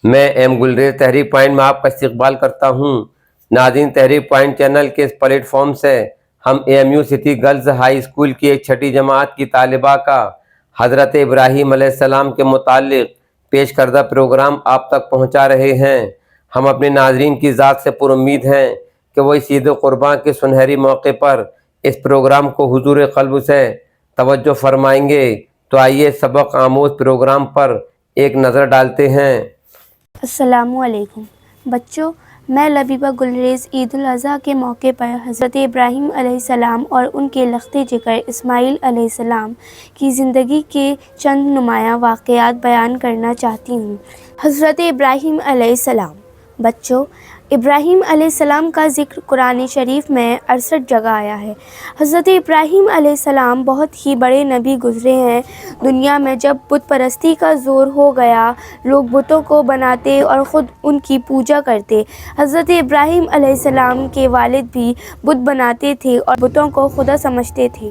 میں M galleries تحریر point میں آپ کا استقبال کرتا ہوں۔ ناظرین، تحریر پوائنٹ چینل کے اس پلیٹ فارم سے ہم AMU city girls high school کی ایک چھٹی جماعت کی طالبہ کا حضرت ابراہیم علیہ السلام کے متعلق پیش کردہ پروگرام آپ تک پہنچا رہے ہیں۔ ہم اپنے ناظرین کی ذات سے پر امید ہیں کہ وہ اس عید قرباں کے سنہری موقع پر اس پروگرام کو حضور قلب سے توجہ فرمائیں گے۔ تو آئیے سبق آموز پروگرام پر ایک نظر ڈالتے ہیں۔ السلام علیکم بچوں، میں لبیبہ گلریز عید الاضحیٰ کے موقع پر حضرت ابراہیم علیہ السلام اور ان کے لخت جگر اسماعیل علیہ السلام کی زندگی کے چند نمایاں واقعات بیان کرنا چاہتی ہوں۔ حضرت ابراہیم علیہ السلام۔ بچوں، ابراہیم علیہ السلام کا ذکر قرآن شریف میں 68 جگہ آیا ہے۔ حضرت ابراہیم علیہ السلام بہت ہی بڑے نبی گزرے ہیں۔ دنیا میں جب بت پرستی کا زور ہو گیا، لوگ بتوں کو بناتے اور خود ان کی پوجا کرتے۔ حضرت ابراہیم علیہ السلام کے والد بھی بت بناتے تھے اور بتوں کو خدا سمجھتے تھے۔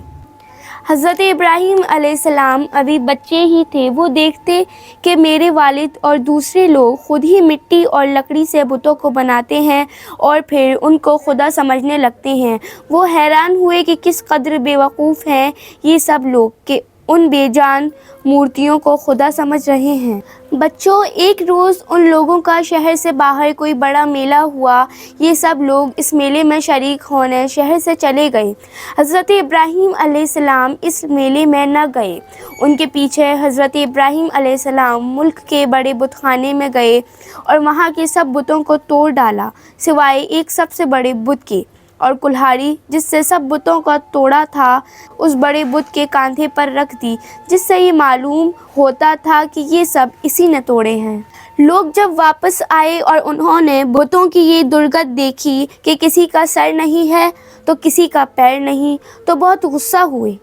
حضرت ابراہیم علیہ السلام ابھی بچے ہی تھے۔ وہ دیکھتے کہ میرے والد اور دوسرے لوگ خود ہی مٹی اور لکڑی سے بتوں کو بناتے ہیں اور پھر ان کو خدا سمجھنے لگتے ہیں۔ وہ حیران ہوئے کہ کس قدر بے وقوف ہیں یہ سب لوگ کہ ان بے جان مورتیوں کو خدا سمجھ رہے ہیں۔ بچوں، ایک روز ان لوگوں کا شہر سے باہر کوئی بڑا میلہ ہوا۔ یہ سب لوگ اس میلے میں شریک ہونے شہر سے چلے گئے۔ حضرت ابراہیم علیہ السلام اس میلے میں نہ گئے۔ ان کے پیچھے حضرت ابراہیم علیہ السلام ملک کے بڑے بت خانے میں گئے اور وہاں کے سب بتوں کو توڑ ڈالا سوائے ایک سب سے بڑے بت کے، اور کلہاڑی جس سے سب بتوں کا توڑا تھا اس بڑے بت کے کاندھے پر رکھ دی، جس سے یہ معلوم ہوتا تھا کہ یہ سب اسی نے توڑے ہیں۔ لوگ جب واپس آئے اور انہوں نے بتوں کی یہ درگت دیکھی کہ کسی کا سر نہیں ہے تو کسی کا پیر نہیں، تو بہت غصہ ہوئے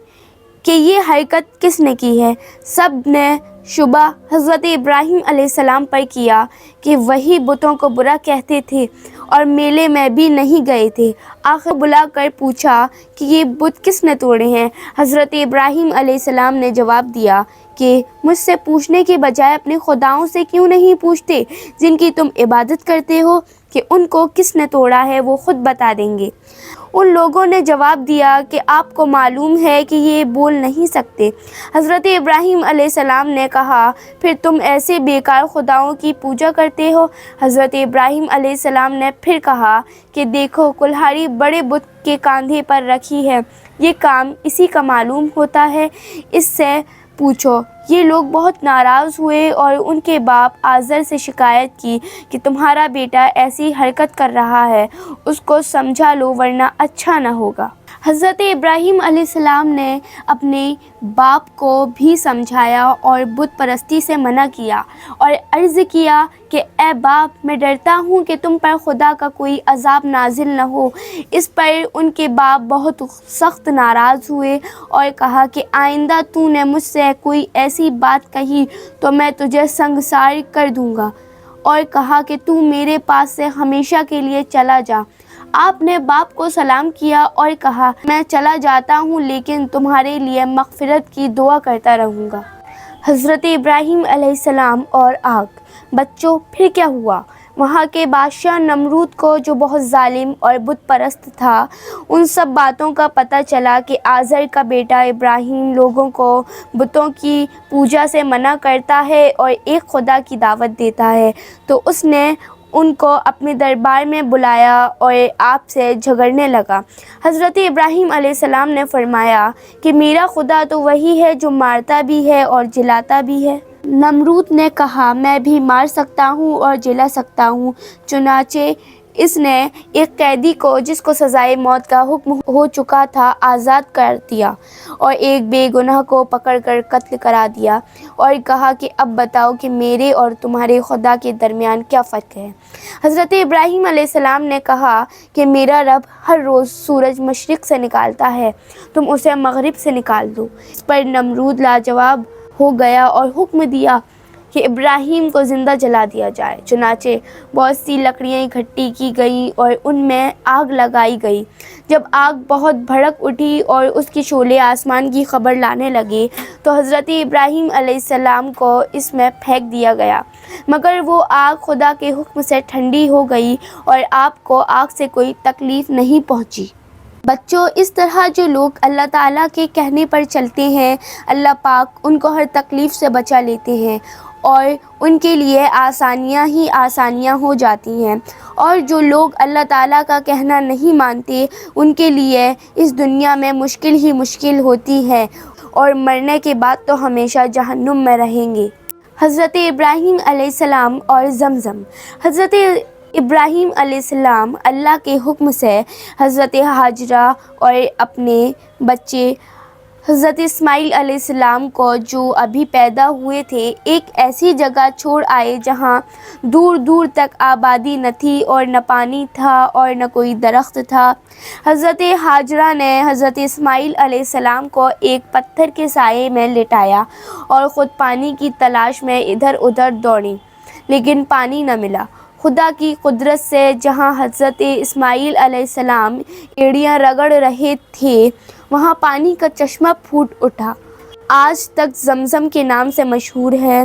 کہ یہ حرکت کس نے کی ہے۔ سب نے شبہ حضرت ابراہیم علیہ السلام پر کیا کہ وہی بتوں کو برا کہتے تھے اور میلے میں بھی نہیں گئے تھے۔ آخر بلا کر پوچھا کہ یہ بت کس نے توڑے ہیں۔ حضرت ابراہیم علیہ السلام نے جواب دیا کہ مجھ سے پوچھنے کے بجائے اپنے خداؤں سے کیوں نہیں پوچھتے جن کی تم عبادت کرتے ہو کہ ان کو کس نے توڑا ہے، وہ خود بتا دیں گے۔ ان لوگوں نے جواب دیا کہ آپ کو معلوم ہے کہ یہ بول نہیں سکتے۔ حضرت ابراہیم علیہ السلام نے کہا، پھر تم ایسے بیکار خداؤں کی پوجا کرتے ہو؟ حضرت ابراہیم علیہ السلام نے پھر کہا کہ دیکھو، کلہاڑی بڑے بت کے کاندھے پر رکھی ہے، یہ کام اسی کا معلوم ہوتا ہے، اس سے پوچھو۔ یہ لوگ بہت ناراض ہوئے اور ان کے باپ آزر سے شکایت کی کہ تمہارا بیٹا ایسی حرکت کر رہا ہے، اس کو سمجھا لو ورنہ اچھا نہ ہوگا۔ حضرت ابراہیم علیہ السلام نے اپنے باپ کو بھی سمجھایا اور بت پرستی سے منع کیا اور عرض کیا کہ اے باپ، میں ڈرتا ہوں کہ تم پر خدا کا کوئی عذاب نازل نہ ہو۔ اس پر ان کے باپ بہت سخت ناراض ہوئے اور کہا کہ آئندہ تو نے مجھ سے کوئی ایسی بات کہی تو میں تجھے سنگسار کر دوں گا، اور کہا کہ تو میرے پاس سے ہمیشہ کے لیے چلا جا۔ آپ نے باپ کو سلام کیا اور کہا، میں چلا جاتا ہوں لیکن تمہارے لیے مغفرت کی دعا کرتا رہوں گا۔ حضرت ابراہیم علیہ السلام اور آگ۔ بچوں، پھر کیا ہوا؟ وہاں کے بادشاہ نمرود کو، جو بہت ظالم اور بت پرست تھا، ان سب باتوں کا پتہ چلا کہ آزر کا بیٹا ابراہیم لوگوں کو بتوں کی پوجا سے منع کرتا ہے اور ایک خدا کی دعوت دیتا ہے، تو اس نے ان کو اپنے دربار میں بلایا اور آپ سے جھگڑنے لگا۔ حضرت ابراہیم علیہ السلام نے فرمایا کہ میرا خدا تو وہی ہے جو مارتا بھی ہے اور جلاتا بھی ہے۔ نمرود نے کہا، میں بھی مار سکتا ہوں اور جلا سکتا ہوں۔ چنانچہ اس نے ایک قیدی کو، جس کو سزائے موت کا حکم ہو چکا تھا، آزاد کر دیا اور ایک بے گناہ کو پکڑ کر قتل کرا دیا اور کہا کہ اب بتاؤ کہ میرے اور تمہارے خدا کے درمیان کیا فرق ہے؟ حضرت ابراہیم علیہ السلام نے کہا کہ میرا رب ہر روز سورج مشرق سے نکالتا ہے، تم اسے مغرب سے نکال دو۔ اس پر نمرود لاجواب ہو گیا اور حکم دیا کہ ابراہیم کو زندہ جلا دیا جائے۔ چنانچہ بہت سی لکڑیاں اکٹھی کی گئیں اور ان میں آگ لگائی گئی۔ جب آگ بہت بھڑک اٹھی اور اس کے شعلے آسمان کی خبر لانے لگے تو حضرت ابراہیم علیہ السلام کو اس میں پھینک دیا گیا، مگر وہ آگ خدا کے حکم سے ٹھنڈی ہو گئی اور آپ کو آگ سے کوئی تکلیف نہیں پہنچی۔ بچوں، اس طرح جو لوگ اللہ تعالیٰ کے کہنے پر چلتے ہیں، اللہ پاک ان کو ہر تکلیف سے بچا لیتے ہیں اور ان کے لیے آسانیاں ہی آسانیاں ہو جاتی ہیں، اور جو لوگ اللہ تعالیٰ کا کہنا نہیں مانتے ان کے لیے اس دنیا میں مشکل ہی مشکل ہوتی ہے اور مرنے کے بعد تو ہمیشہ جہنم میں رہیں گے۔ حضرت ابراہیم علیہ السلام اور زمزم۔ حضرت ابراہیم علیہ السلام اللہ کے حکم سے حضرت ہاجرہ اور اپنے بچے حضرت اسماعیل علیہ السلام کو جو ابھی پیدا ہوئے تھے ایک ایسی جگہ چھوڑ آئے جہاں دور دور تک آبادی نہ تھی اور نہ پانی تھا اور نہ کوئی درخت تھا۔ حضرت ہاجرہ نے حضرت اسماعیل علیہ السلام کو ایک پتھر کے سائے میں لٹایا اور خود پانی کی تلاش میں ادھر ادھر دوڑیں، لیکن پانی نہ ملا۔ خدا کی قدرت سے جہاں حضرت اسماعیل علیہ السلام ایڑیاں رگڑ رہے تھے وہاں پانی کا چشمہ پھوٹ اٹھا، آج تک زمزم کے نام سے مشہور ہے،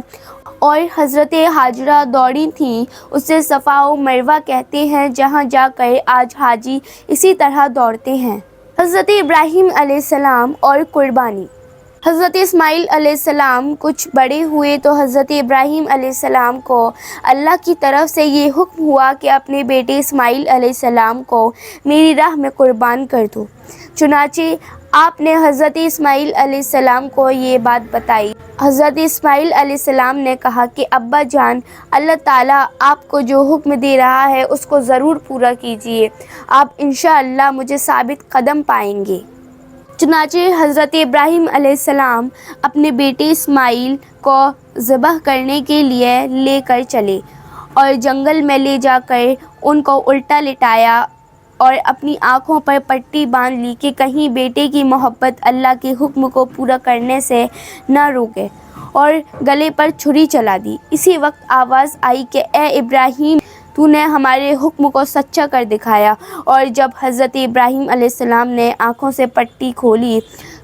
اور حضرت ہاجرہ دوڑی تھیں، اسے صفا و مروہ کہتے ہیں، جہاں جا کر آج حاجی اسی طرح دوڑتے ہیں۔ حضرت ابراہیم علیہ السلام اور قربانی۔ حضرت اسماعیل علیہ السلام کچھ بڑے ہوئے تو حضرت ابراہیم علیہ السلام کو اللہ کی طرف سے یہ حکم ہوا کہ اپنے بیٹے اسماعیل علیہ السلام کو میری راہ میں قربان کر دو۔ چنانچہ آپ نے حضرت اسماعیل علیہ السلام کو یہ بات بتائی۔ حضرت اسماعیل علیہ السلام نے کہا کہ ابا جان، اللہ تعالیٰ آپ کو جو حکم دے رہا ہے اس کو ضرور پورا کیجیے، آپ انشاءاللہ مجھے ثابت قدم پائیں گے۔ چنانچہ حضرت ابراہیم علیہ السلام اپنے بیٹے اسماعیل کو ذبح کرنے کے لیے لے کر چلے اور جنگل میں لے جا کر ان کو الٹا لٹایا اور اپنی آنکھوں پر پٹی باندھ لی کہ کہیں بیٹے کی محبت اللہ کے حکم کو پورا کرنے سے نہ روکے، اور گلے پر چھری چلا دی۔ اسی وقت آواز آئی کہ اے ابراہیم، تو نے ہمارے حکم کو سچا کر دکھایا، اور جب حضرت ابراہیم علیہ السلام نے آنکھوں سے پٹی کھولی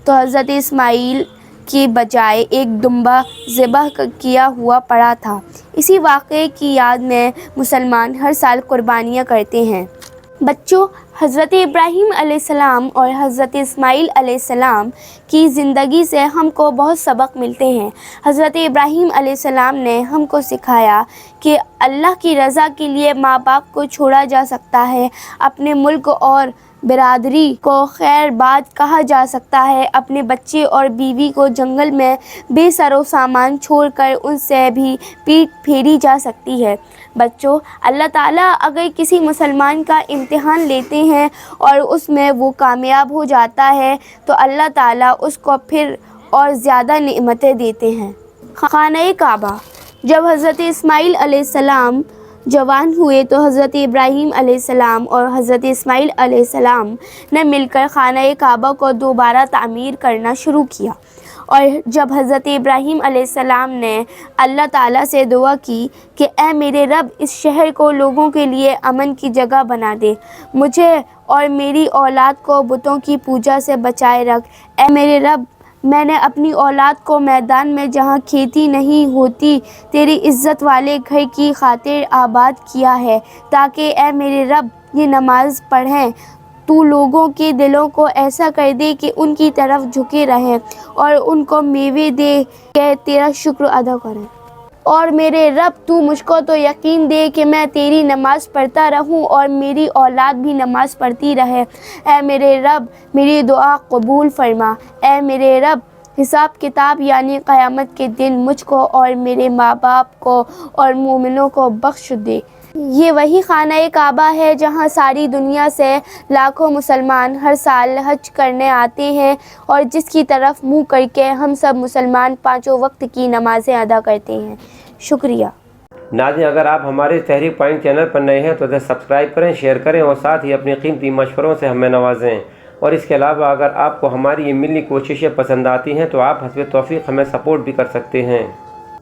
تو حضرت اسماعیل کی بجائے ایک دمبا ذبح کیا ہوا پڑا تھا۔ اسی واقعے کی یاد میں مسلمان ہر سال قربانیاں کرتے ہیں۔ بچوں، حضرت ابراہیم علیہ السلام اور حضرت اسماعیل علیہ السلام کی زندگی سے ہم کو بہت سبق ملتے ہیں۔ حضرت ابراہیم علیہ السلام نے ہم کو سکھایا کہ اللہ کی رضا کے لیے ماں باپ کو چھوڑا جا سکتا ہے، اپنے ملک اور برادری کو خیر باد کہا جا سکتا ہے، اپنے بچے اور بیوی کو جنگل میں بے سر و سامان چھوڑ کر ان سے بھی پیٹ پھیری جا سکتی ہے۔ بچوں، اللہ تعالیٰ اگر کسی مسلمان کا امتحان لیتے ہیں اور اس میں وہ کامیاب ہو جاتا ہے تو اللہ تعالیٰ اس کو پھر اور زیادہ نعمتیں دیتے ہیں۔ خانہ کعبہ۔ جب حضرت اسماعیل علیہ السلام جوان ہوئے تو حضرت ابراہیم علیہ السلام اور حضرت اسماعیل علیہ السلام نے مل کر خانہ کعبہ کو دوبارہ تعمیر کرنا شروع کیا، اور جب حضرت ابراہیم علیہ السلام نے اللہ تعالیٰ سے دعا کی کہ اے میرے رب، اس شہر کو لوگوں کے لیے امن کی جگہ بنا دے، مجھے اور میری اولاد کو بتوں کی پوجا سے بچائے رکھ، اے میرے رب، میں نے اپنی اولاد کو میدان میں جہاں کھیتی نہیں ہوتی تیری عزت والے گھر کی خاطر آباد کیا ہے، تاکہ اے میرے رب یہ نماز پڑھیں، تو لوگوں کے دلوں کو ایسا کر دے کہ ان کی طرف جھکے رہیں اور ان کو میوے دے کہ تیرا شکر ادا کریں، اور میرے رب تو مجھ کو تو یقین دے کہ میں تیری نماز پڑھتا رہوں اور میری اولاد بھی نماز پڑھتی رہے، اے میرے رب میری دعا قبول فرما، اے میرے رب حساب کتاب یعنی قیامت کے دن مجھ کو اور میرے ماں باپ کو اور مومنوں کو بخش دے۔ یہ وہی خانہ کعبہ ہے جہاں ساری دنیا سے لاکھوں مسلمان ہر سال حج کرنے آتے ہیں اور جس کی طرف منہ کر کے ہم سب مسلمان پانچوں وقت کی نمازیں ادا کرتے ہیں۔ شکریہ۔ ناظرین، اگر آپ ہمارے تحریک پوائنٹ چینل پر نئے ہیں تو اسے سبسکرائب کریں، شیئر کریں اور ساتھ ہی اپنی قیمتی مشوروں سے ہمیں نوازیں، اور اس کے علاوہ اگر آپ کو ہماری یہ ملی کوششیں پسند آتی ہیں تو آپ حسب توفیق ہمیں سپورٹ بھی کر سکتے ہیں۔